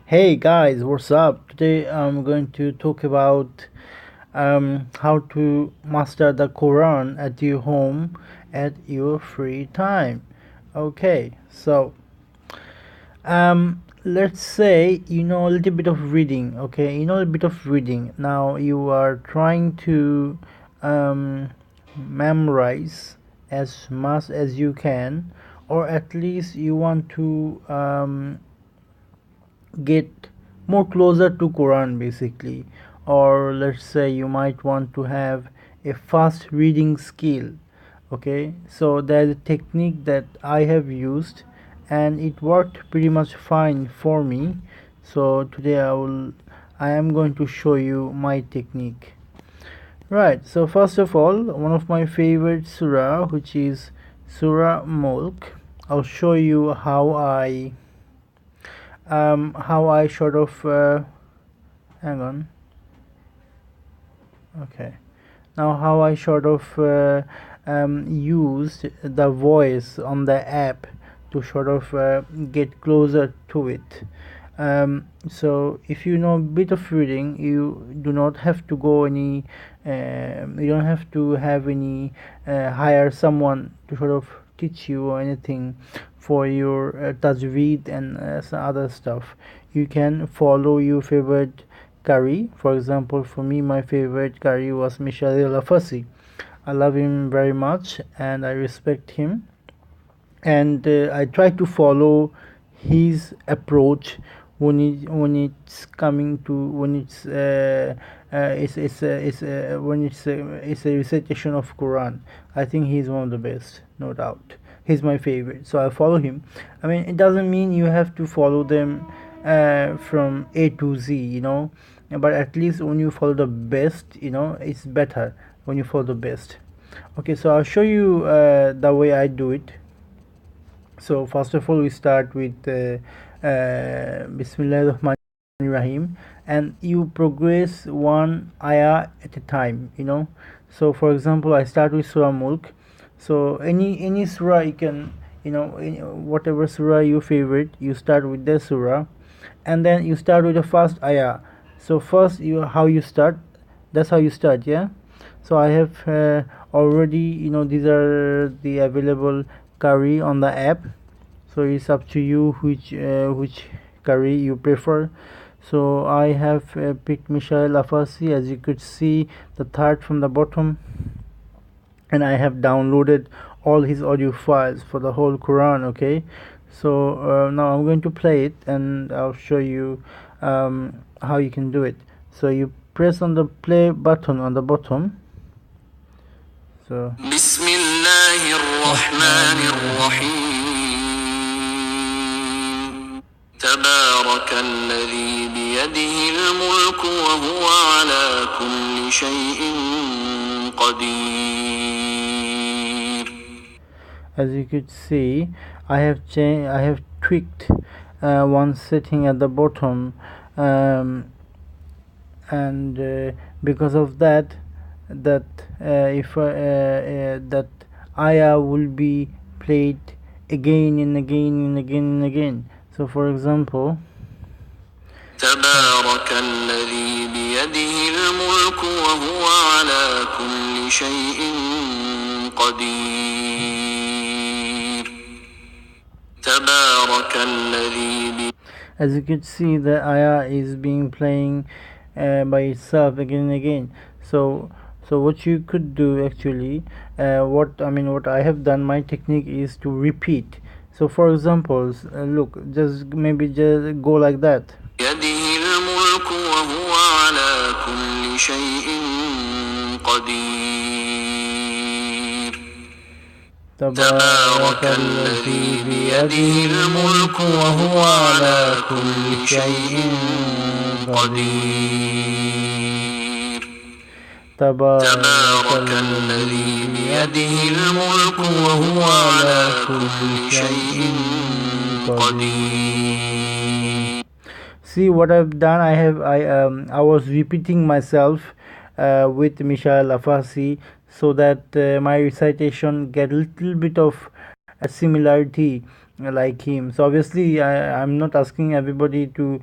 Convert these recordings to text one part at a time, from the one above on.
Hey guys, what's up? Today I'm going to talk about how to master the Quran at your home at your free time. Okay, so let's say you know a little bit of reading. Okay, you know a bit of reading. Now you are trying to memorize as much as you can, or at least you want to get more closer to Quran basically, or let's say you might want to have a fast reading skill. Okay, so there's a technique that I have used and it worked pretty much fine for me. So today I am going to show you my technique. Right, so first of all, one of my favorite surah, which is Surah Mulk. I'll show you how I sort of hang on. Okay, now how I sort of used the voice on the app to sort of get closer to it. So if you know a bit of reading, you do not have to go any you don't have to have any hire someone to sort of teach you or anything for your tajweed and some other stuff. You can follow your favorite qari. For example, for me my favorite qari was Mishal Al-Afasi. I love him very much and I respect him, and I try to follow his approach when it's coming to when it's a recitation of Quran. I think he's one of the best, no doubt. He's my favorite, so I follow him. I mean, it doesn't mean you have to follow them from A to Z, but at least when you follow the best, it's better when you follow the best. Okay, so I'll show you the way I do it. So first of all, we start with Bismillah Rahman Rahim, and you progress one ayah at a time. So for example, I start with Surah Mulk. So any surah you can, whatever surah you favorite, you start with the surah, and then you start with the first ayah. So first, how you start, that's how you start, yeah. So I have already, these are the available qari on the app, so it's up to you which qari you prefer. So I have picked Mishal Afasi, as you could see, the third from the bottom, and I have downloaded all his audio files for the whole Quran. Okay, so now I'm going to play it and I'll show you how you can do it. So you press on the play button on the bottom. So Bismillahirrahmanirrahim. Tabarakalladhi biyadihi al-mulk wa huwa ala kulli shay'in qadir. As you could see, I have tweaked one setting at the bottom, and because of that, if that ayah will be played again and again and again and again. So for example, تبارك الذي بيده الملك وهو على كل شيء قدير. تبارك الذي. As you can see, the ayah is being playing by itself again and again. So what you could do actually, what I have done, my technique is to repeat. So for example, look, just go like that. تبارك الذي بيده الملك وهو على كل شيء قدير. تبارك الذي بيده الملك وهو على كل شيء قدير. See what I've done? I was repeating myself with Mishal Afasi, so that my recitation get a little bit of a similarity like him. So obviously I'm not asking everybody to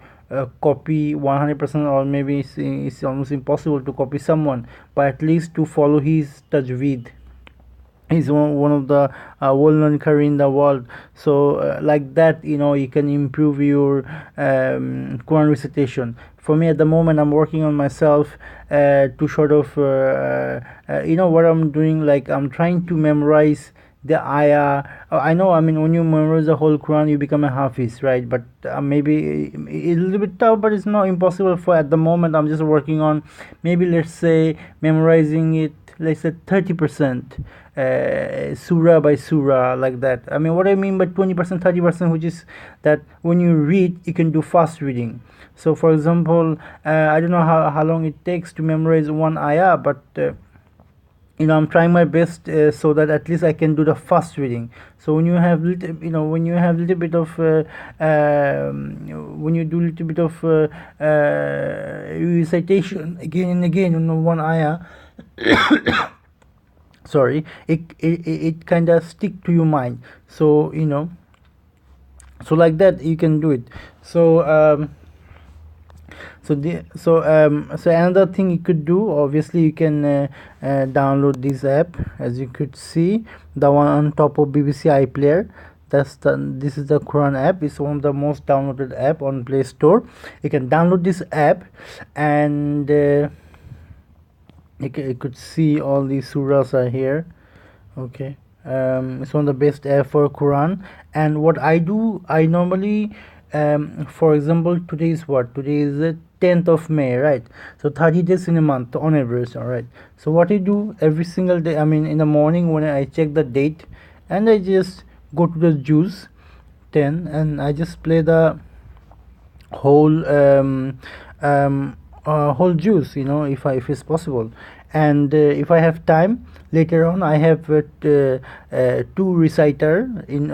copy 100%, or maybe it's almost impossible to copy someone, but at least to follow his tajweed. He's one of the well-known Qari in the world. So like that, you can improve your Quran recitation. For me at the moment, I'm working on myself to sort of what I'm doing, like I'm trying to memorize the ayah. I know, I mean, when you memorize the whole Quran, you become a hafiz, right? But maybe it's a little bit tough, but it's not impossible. For at the moment, I'm just working on, maybe let's say, memorizing it, let's say 30%, surah by surah, like that. I mean, what I mean by 20%, 30%, which is that when you read, you can do fast reading. So for example, I don't know how long it takes to memorize one ayah, but I'm trying my best, so that at least I can do the fast reading. So when you have when you have little bit of when you do little bit of recitation again and again on one ayah, sorry, it kind of stick to your mind. So so like that you can do it. So so another thing you could do, obviously, you can download this app. As you could see, the one on top of BBC iPlayer, this is the Quran app. It's one of the most downloaded app on Play Store. You can download this app, and you could see all these surahs are here. Okay. It's one of the best app for Quran. And what I do, I normally, for example, today is the 10th of May, right? So 30 days in a month on average. All right. So what I do every single day, I mean, in the morning when I check the date, and I just go to the juice 10, and I just play the whole whole juice, if it's possible. And if I have time later on, I have two reciter in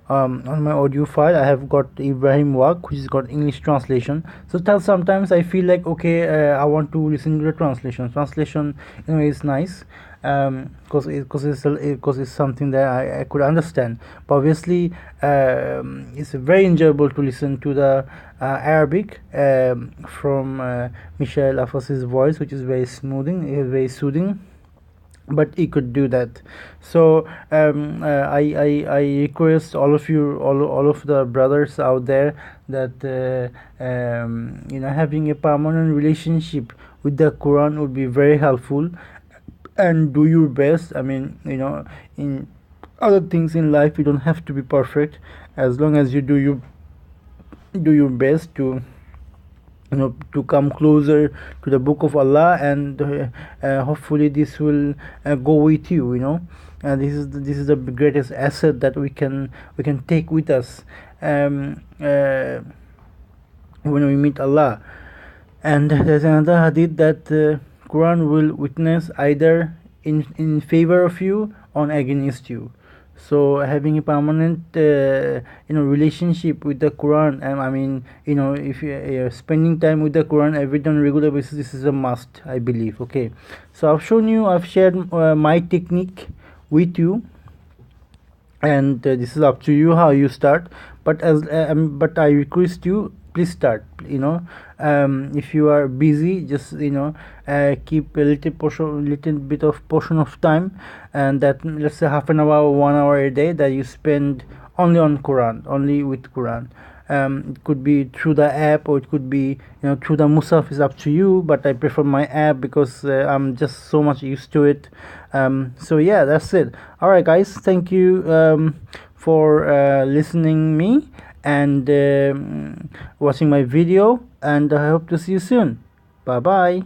on my audio file. I have got Ibrahim Waq, which is got English translation. So sometimes I feel like, okay, I want to listen to the translation is nice, because it's something that I could understand. But obviously, it's very enjoyable to listen to the Arabic from Michel Afas's voice, which is very soothing. But he could do that. So I request all of you, all of the brothers out there, that having a permanent relationship with the Quran would be very helpful. And do your best. I mean, in other things in life, you don't have to be perfect. As long as you do your best to to come closer to the book of Allah, and hopefully this will go with you. This is the greatest asset that we can take with us when we meet Allah. And there's another hadith that Quran will witness either in favor of you or against you. So having a permanent relationship with the Quran, and I mean, if you're spending time with the Quran every day on a regular basis, this is a must, I believe. Okay, so I've shared my technique with you, and this is up to you how you start. But but I request you, please start. If you are busy, just keep a little bit of portion of time, and that, let's say, half an hour, 1 hour a day, that you spend only on Quran, only with Quran. It could be through the app, or it could be through the Musaf. Is up to you, but I prefer my app because I'm just so much used to it. So yeah, that's it. All right, guys, thank you for listening me, and watching my video, and I hope to see you soon. Bye bye.